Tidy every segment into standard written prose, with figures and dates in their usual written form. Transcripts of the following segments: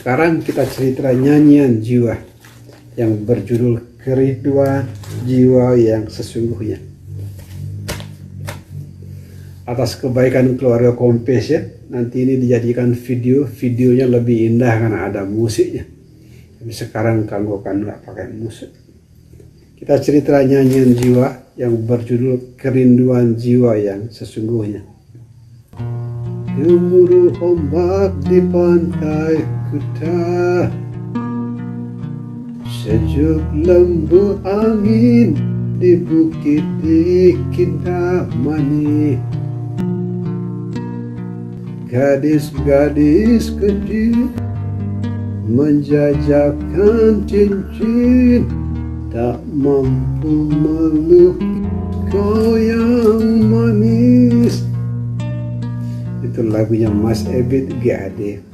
Sekarang kita cerita nyanyian jiwa yang berjudul Kerinduan Jiwa yang Sesungguhnya. Atas kebaikan keluarga Kompes ya, nanti ini dijadikan videonya lebih indah karena ada musiknya. Tapi sekarang kanggo kan nggak pakai musik. Kita cerita nyanyian jiwa yang berjudul Kerinduan Jiwa yang Sesungguhnya. Gemuruh ombak di pantai Kuta, sejuk lembu angin di bukit di Kintamani. Gadis-gadis kecil menjajakan cincin, tak mampu melukis kau yang manis. Itu lagunya Mas Ebit GAD.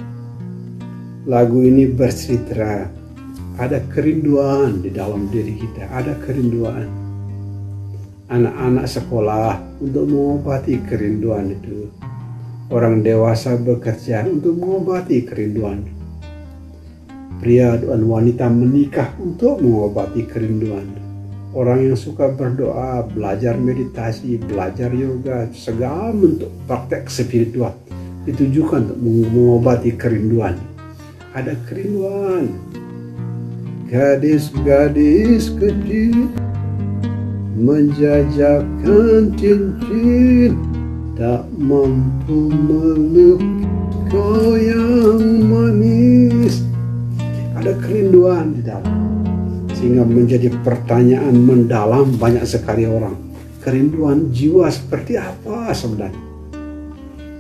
Lagu ini bercerita ada kerinduan di dalam diri kita, ada kerinduan. Anak-anak sekolah untuk mengobati kerinduan itu. Orang dewasa bekerja untuk mengobati kerinduan. Pria dan wanita menikah untuk mengobati kerinduan. Orang yang suka berdoa, belajar meditasi, belajar yoga, segala bentuk praktek spiritual ditujukan untuk mengobati kerinduan. Ada kerinduan. Gadis-gadis kecil menjajakan cincin, tak mampu melukis kau yang manis. Ada kerinduan di dalam. Sehingga menjadi pertanyaan mendalam banyak sekali orang. Kerinduan jiwa seperti apa sebenarnya?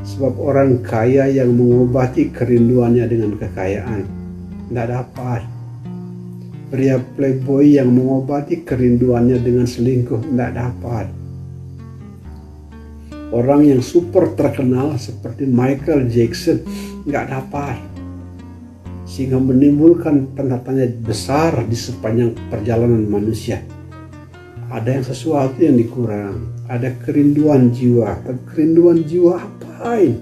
Sebab orang kaya yang mengobati kerinduannya dengan kekayaan tidak dapat. Pria playboy yang mengobati kerinduannya dengan selingkuh tidak dapat. Orang yang super terkenal seperti Michael Jackson nggak dapat. Sehingga menimbulkan tanda tanya besar di sepanjang perjalanan manusia. Ada yang sesuatu yang dikurang, ada kerinduan jiwa. Kerinduan jiwa apa ini?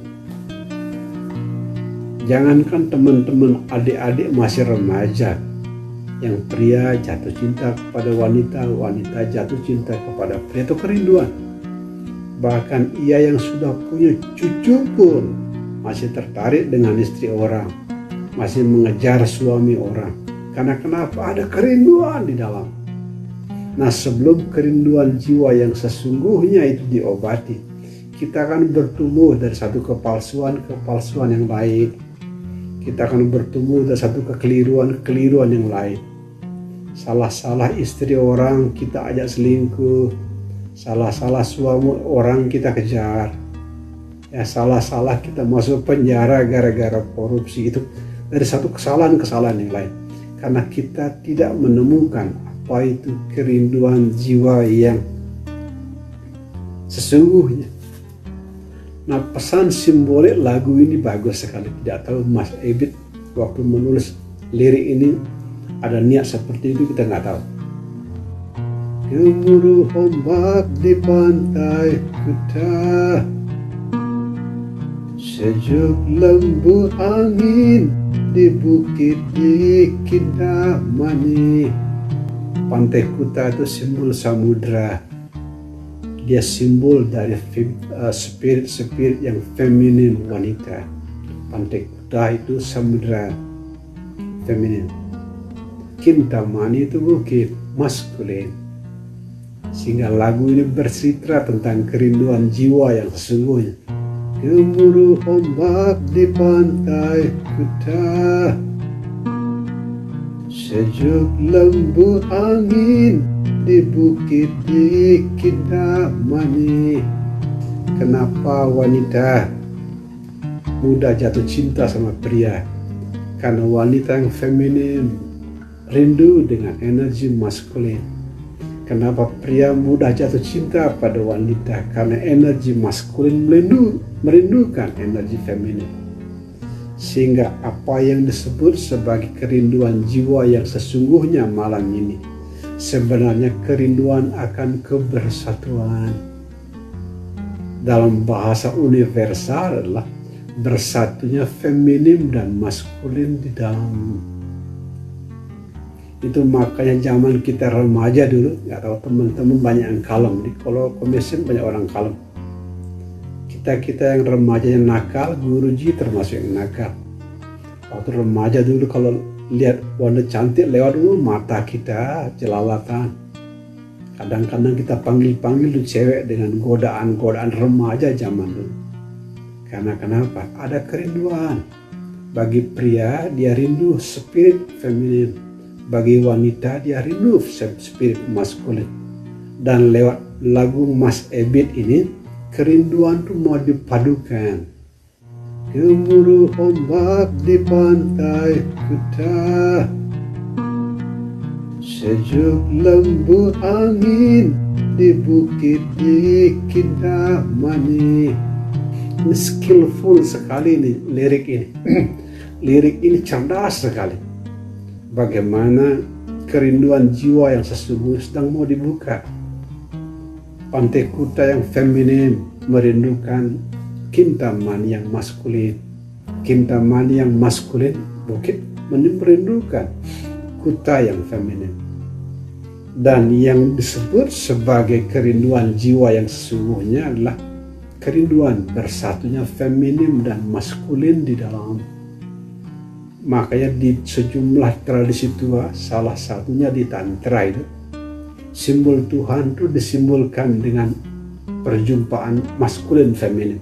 Jangankan teman-teman adik-adik masih remaja, yang pria jatuh cinta kepada wanita, wanita jatuh cinta kepada pria, itu kerinduan. Bahkan ia yang sudah punya cucu pun masih tertarik dengan istri orang, masih mengejar suami orang. Karena kenapa? Ada kerinduan di dalam. Nah, sebelum kerinduan jiwa yang sesungguhnya itu diobati, kita akan bertumbuh dari satu kepalsuan yang lain. Kita akan bertumbuh dari satu kekeliruan yang lain. Salah-salah istri orang kita ajak selingkuh, salah-salah suami orang kita kejar, ya salah-salah kita masuk penjara gara-gara korupsi. Itu dari satu kesalahan yang lain, karena kita tidak menemukan apa itu kerinduan jiwa yang sesungguhnya. Nah, pesan simbolik lagu ini bagus sekali. Tidak tahu Mas Ebit waktu menulis lirik ini ada niat seperti itu, kita nggak tahu. Gemuruh ombak di pantai Kuta, sejuk lembu angin di bukit di Kintamani. Pantai Kuta itu simbol samudra. Dia simbol dari spirit yang feminin wanita. Pantai Kuta itu samudra feminin. Kintamani itu bukit maskulin. Sehingga lagu ini bercerita tentang kerinduan jiwa yang sesungguhnya. Gemuruh ombak di pantai Kuta, sejuk lembu angin di bukit di Kintamani. Kenapa wanita mudah jatuh cinta sama pria? Karena wanita yang feminin rindu dengan energi maskulin. Kenapa pria mudah jatuh cinta pada wanita? Karena energi maskulin merindukan energi feminin. Sehingga apa yang disebut sebagai kerinduan jiwa yang sesungguhnya malam ini sebenarnya kerinduan akan kebersatuan. Dalam bahasa universal adalah bersatunya feminim dan maskulin di dalam. Itu makanya zaman kita remaja dulu, nggak tahu teman-teman banyak yang kalem. Kalau komisen banyak orang kalem. Kita yang remajanya nakal, guruji termasuk yang nakal. Waktu remaja dulu kalau lihat wanita cantik lewat mata kita jelalatan. Kadang-kadang kita panggil tuh cewek dengan godaan remaja zaman dulu. Karena kenapa? Ada kerinduan. Bagi pria dia rindu spirit feminin. Bagi wanita dia rindu spirit maskulin. Dan lewat lagu Mas Ebit ini kerinduan tuh mau dipadukan. Gemuruh ombak di pantai Kuta, sejuk lembut angin di bukit di Kintamani. Ini skillful sekali nih lirik ini. Lirik ini cerdas sekali. Bagaimana kerinduan jiwa yang sesungguhnya sedang mau dibuka. Pantai Kuta yang feminin merindukan Kintamani yang maskulin. Kintamani yang maskulin bukit merindukan Kuta yang feminin. Dan yang disebut sebagai kerinduan jiwa yang sesungguhnya adalah kerinduan bersatunya feminim dan maskulin di dalam. Makanya di sejumlah tradisi tua, salah satunya di Tantra itu, simbol Tuhan itu disimbolkan dengan perjumpaan maskulin feminin.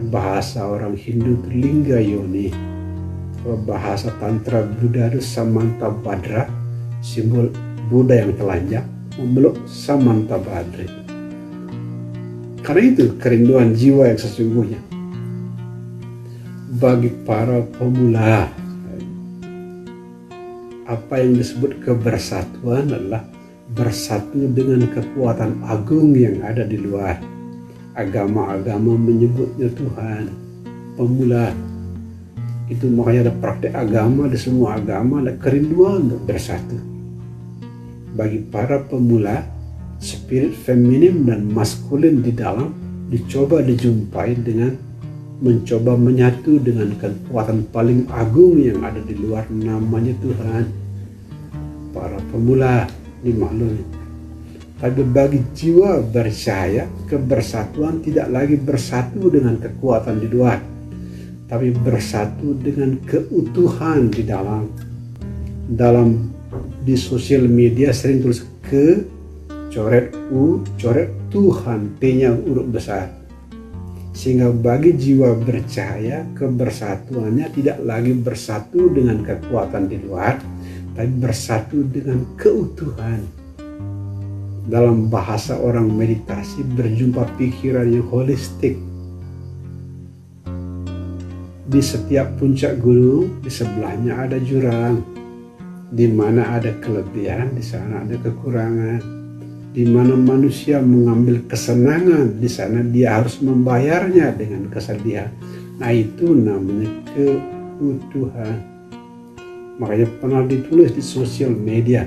Bahasa orang Hindu itu Lingga Yoni. Bahasa Tantra Buddha itu Samanta Badra, simbol Buddha yang telanjang memeluk Samanta Badri. Karena itu kerinduan jiwa yang sesungguhnya. Bagi para pemula, apa yang disebut kebersatuan adalah bersatu dengan kekuatan agung yang ada di luar. Agama-agama menyebutnya Tuhan. Pemula itu makanya ada praktek agama, di semua agama ada kerinduan untuk bersatu. Bagi para pemula, spirit feminim dan maskulin di dalam dicoba dijumpai dengan mencoba menyatu dengan kekuatan paling agung yang ada di luar, namanya Tuhan. Para pemula dimaklumi. Tapi bagi jiwa bercahaya, kebersatuan tidak lagi bersatu dengan kekuatan di luar, tapi bersatu dengan keutuhan di dalam. Di sosial media sering tulis coret Tuhan, T-nya huruf besar. Sehingga bagi jiwa bercahaya, kebersatuannya tidak lagi bersatu dengan kekuatan di luar, tapi bersatu dengan keutuhan. Dalam bahasa orang meditasi, berjumpa pikiran yang holistik. Di setiap puncak gunung, di sebelahnya ada jurang. Di mana ada kelebihan, di sana ada kekurangan. Di mana manusia mengambil kesenangan, di sana dia harus membayarnya dengan kesedihan. Nah, itu namanya keutuhan. Makanya pernah ditulis di sosial media,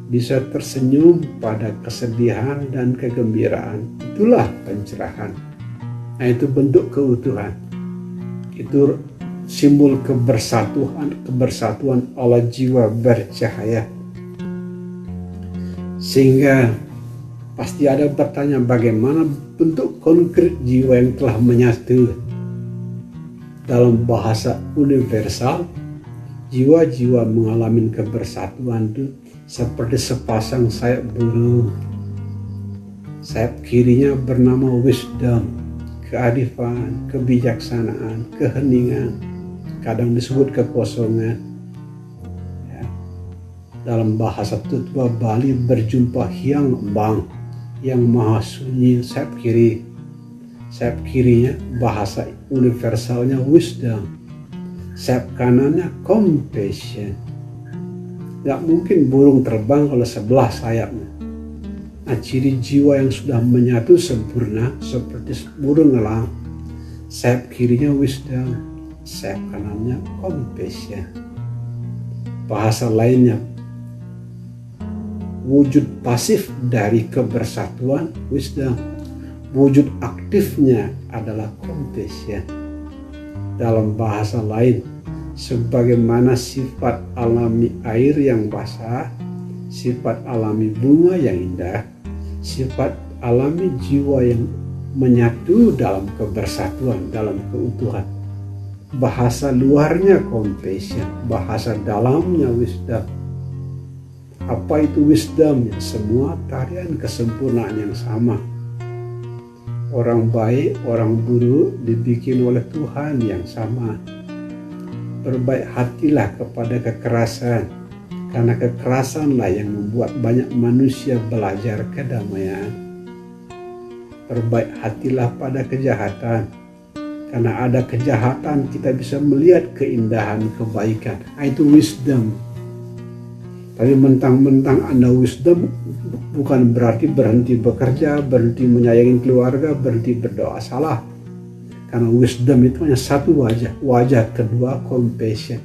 bisa tersenyum pada kesedihan dan kegembiraan, itulah pencerahan. Nah, itu bentuk keutuhan. Itu simbol kebersatuan Allah jiwa bercahaya. Sehingga pasti ada bertanya, bagaimana bentuk konkret jiwa yang telah menyatu. Dalam bahasa universal, jiwa-jiwa mengalami kebersatuan itu seperti sepasang sayap burung. Sayap kirinya bernama wisdom, kearifan, kebijaksanaan, keheningan, kadang disebut kekosongan. Dalam bahasa tutua Bali berjumpa Hyang Bang yang maha sunyi, sayap kiri. Sayap kirinya bahasa universalnya wisdom, sayap kanannya compassion. Gak mungkin burung terbang kalau sebelah sayapnya. Nah, ciri jiwa yang sudah menyatu sempurna seperti burung elang, sayap kirinya wisdom, sayap kanannya compassion. Bahasa lainnya, wujud pasif dari kebersatuan wisdom, wujud aktifnya adalah compassion. Dalam bahasa lain, sebagaimana sifat alami air yang basah, sifat alami bunga yang indah, sifat alami jiwa yang menyatu dalam kebersatuan, dalam keutuhan. Bahasa luarnya compassion, bahasa dalamnya wisdom. Apa itu wisdom? Semua tarian kesempurnaan yang sama. Orang baik, orang buruk dibikin oleh Tuhan yang sama. Berbaik hatilah kepada kekerasan, karena kekerasanlah yang membuat banyak manusia belajar kedamaian. Berbaik hatilah pada kejahatan, karena ada kejahatan kita bisa melihat keindahan kebaikan. Itu wisdom. Tapi mentang-mentang Anda wisdom bukan berarti berhenti bekerja, berhenti menyayangi keluarga, berhenti berdoa. Salah. Karena wisdom itu hanya satu wajah. Wajah kedua compassion.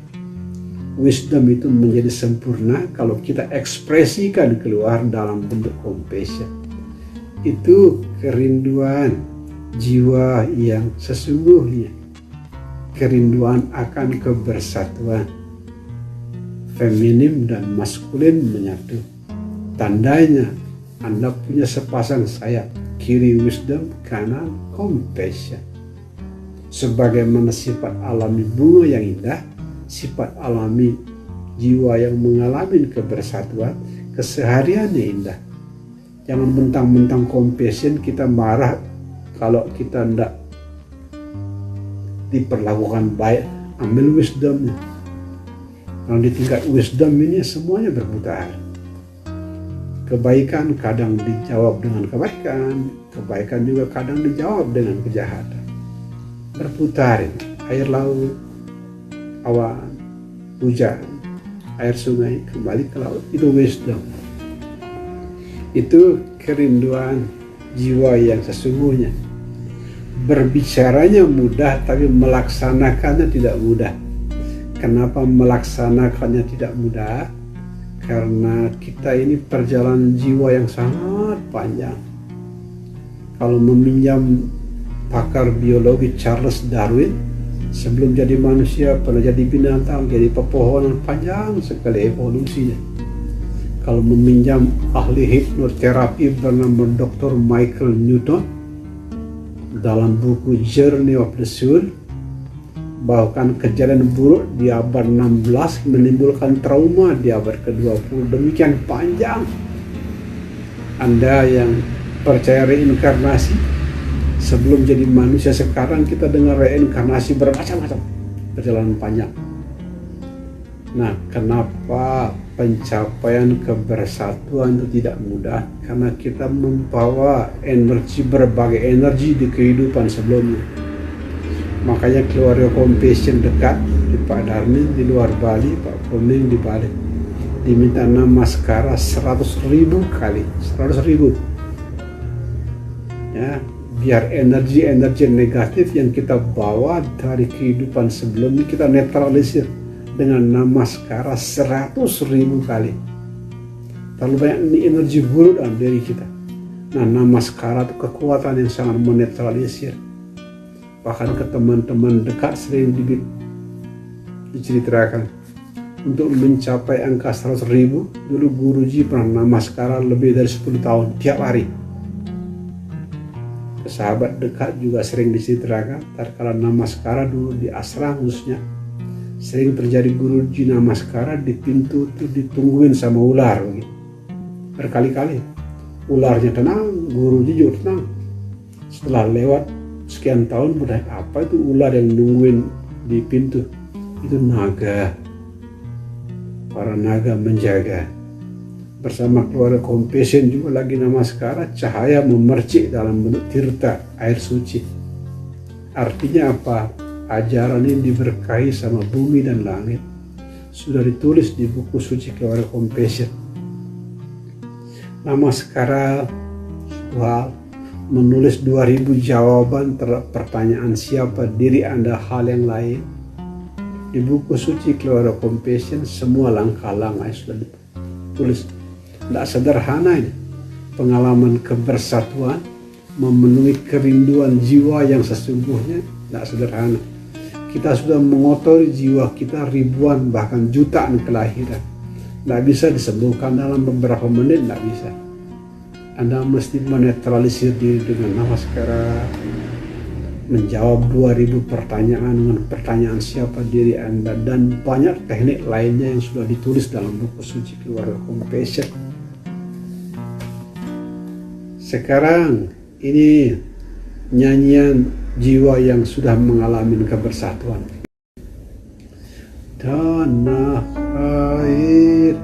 Wisdom itu menjadi sempurna kalau kita ekspresikan keluar dalam bentuk compassion. Itu kerinduan jiwa yang sesungguhnya. Kerinduan akan kebersatuan. Feminim dan maskulin menyatu. Tandanya Anda punya sepasang sayap, kiri wisdom, kanan compassion. Sebagaimana sifat alami bunga yang indah, sifat alami jiwa yang mengalami kebersatuan, kesehariannya indah. Jangan mentang-mentang compassion kita marah kalau kita tidak diperlakukan baik. Ambil wisdomnya. Kalau di tingkat wisdom ini semuanya berputar. Kebaikan kadang dijawab dengan kebaikan, kebaikan juga kadang dijawab dengan kejahatan. Berputar ini. Air laut, awan, hujan, air sungai kembali ke laut. Itu wisdom. Itu kerinduan jiwa yang sesungguhnya. Berbicaranya mudah, tapi melaksanakannya tidak mudah. Kenapa melaksanakannya tidak mudah? Karena kita ini perjalanan jiwa yang sangat panjang. Kalau meminjam pakar biologi Charles Darwin, sebelum jadi manusia pernah jadi binatang, jadi pepohonan, panjang sekali evolusinya. Kalau meminjam ahli hipnoterapi bernama Dr. Michael Newton, dalam buku Journey of the Soul, bahkan kejadian buruk di abad 16 menimbulkan trauma di abad ke-20. Demikian panjang. Anda yang percaya reinkarnasi, sebelum jadi manusia sekarang kita dengar reinkarnasi bermacam-macam, perjalanan panjang. Nah, kenapa pencapaian kebersatuan itu tidak mudah? Karena kita membawa energi, berbagai energi di kehidupan sebelumnya. Makanya keluarga compassion dekat di Pak Darmin di luar Bali, Pak Komeng di Bali, diminta namaskara 100.000 kali, 100.000. Ya, biar energi-energi negatif yang kita bawa dari kehidupan sebelumnya kita netralisir dengan namaskara 100.000 kali. Terlalu banyak ini energi buruk dalam diri kita. Nah, namaskara itu kekuatan yang sangat menetralisir. Bahkan ke teman-teman dekat sering diceritakan untuk mencapai angka 100.000, dulu guruji pernah namaskara lebih dari 10 tahun tiap hari. Ke sahabat dekat juga sering diceritakan tatkala namaskara dulu di asrama khususnya, sering terjadi guruji namaskara di pintu itu ditungguin sama ular begitu. Berkali-kali ularnya tenang, guruji juga tenang. Setelah lewat sekian tahun, budaya apa itu ular yang nungguin di pintu? Itu naga. Para naga menjaga. Bersama keluarga compassion juga lagi namaskara, cahaya memercik dalam bentuk tirta, air suci. Artinya apa? Ajaran ini diberkahi sama bumi dan langit. Sudah ditulis di buku suci keluarga compassion. Namaskara soal menulis 2000 jawaban terhadap pertanyaan siapa diri Anda hal yang lain. Di buku suci keluarga compassion semua langkah-langkah sudah ditulis. Tidak sederhana ini. Pengalaman kebersatuan, memenuhi kerinduan jiwa yang sesungguhnya tidak sederhana. Kita sudah mengotori jiwa kita ribuan bahkan jutaan kelahiran. Tidak bisa disembuhkan dalam beberapa menit, tidak bisa. Anda mesti menetralisir diri dengan nafas keras, menjawab 2000 pertanyaan dengan pertanyaan siapa diri Anda, dan banyak teknik lainnya yang sudah ditulis dalam buku suci Keluarga Compassion. Sekarang ini nyanyian jiwa yang sudah mengalami kebersatuan. Tanah air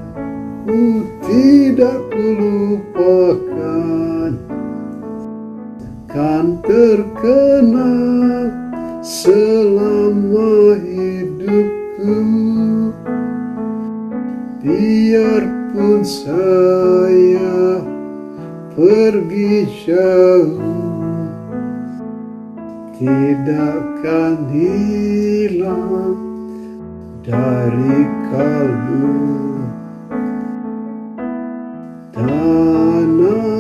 ku tidak kulupakan, kan terkenang selama hidupku. Biarpun saya pergi jauh, tidakkan hilang dari kalbu. Tanahku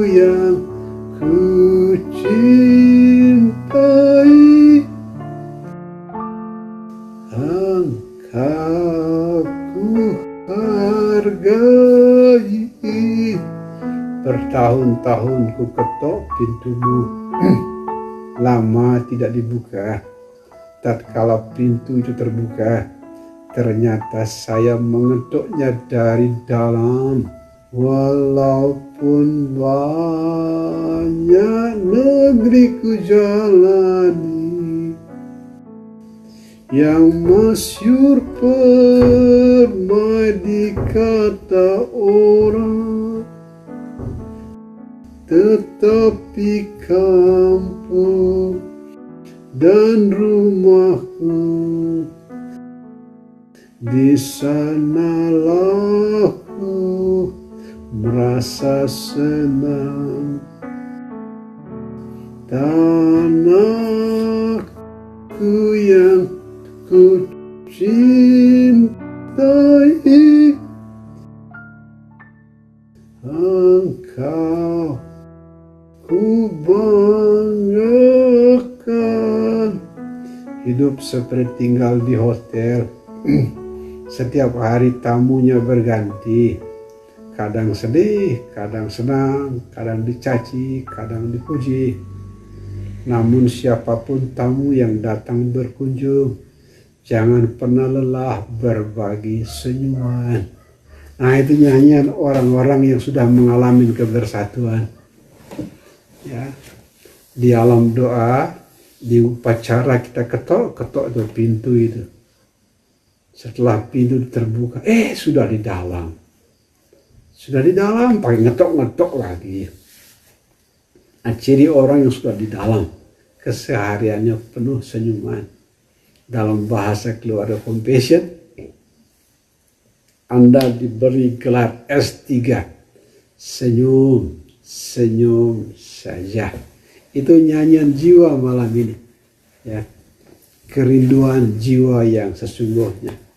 yang ku cintai, engkau ku hargai. Bertahun-tahun ku ketok pintumu, lama tidak dibuka. Tatkala pintu itu terbuka, ternyata saya mengetuknya dari dalam. Walaupun banyak negeri ku jalani, yang masyhur permai kata orang, tetapi kampung dan rumahku, di sanalah ku merasa senang. Tanahku yang ku cintai, engkau ku banggakan. Hidup seperti tinggal di hotel. Setiap hari tamunya berganti. Kadang sedih, kadang senang, kadang dicaci, kadang dipuji. Namun siapapun tamu yang datang berkunjung, jangan pernah lelah berbagi senyuman. Nah, itu nyanyian orang-orang yang sudah mengalami kebersatuan. Ya, di alam doa, di upacara kita ketok-ketok itu pintu itu. Setelah pintu terbuka, sudah di dalam. Sudah di dalam, pakai ngetok-ngetok lagi. Nah, ciri orang yang sudah di dalam, kesehariannya penuh senyuman. Dalam bahasa Keluarga Compassion, Anda diberi gelar S3, senyum, senyum saja. Itu nyanyian jiwa malam ini, ya, kerinduan jiwa yang sesungguhnya.